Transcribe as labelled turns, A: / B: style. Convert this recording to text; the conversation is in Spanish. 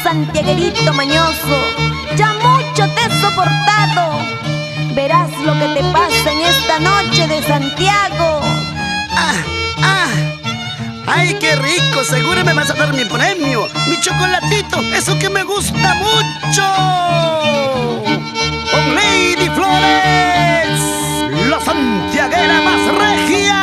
A: santiaguerito mañoso, ya mucho te he soportado. Verás lo que te pasa en esta noche de Santiago.
B: ¡Ah! ¡Ah! ¡Ay, qué rico! Seguro me vas a dar mi premio, mi chocolatito, eso que me gusta mucho. Con Lady Flores, la santiaguera más regia.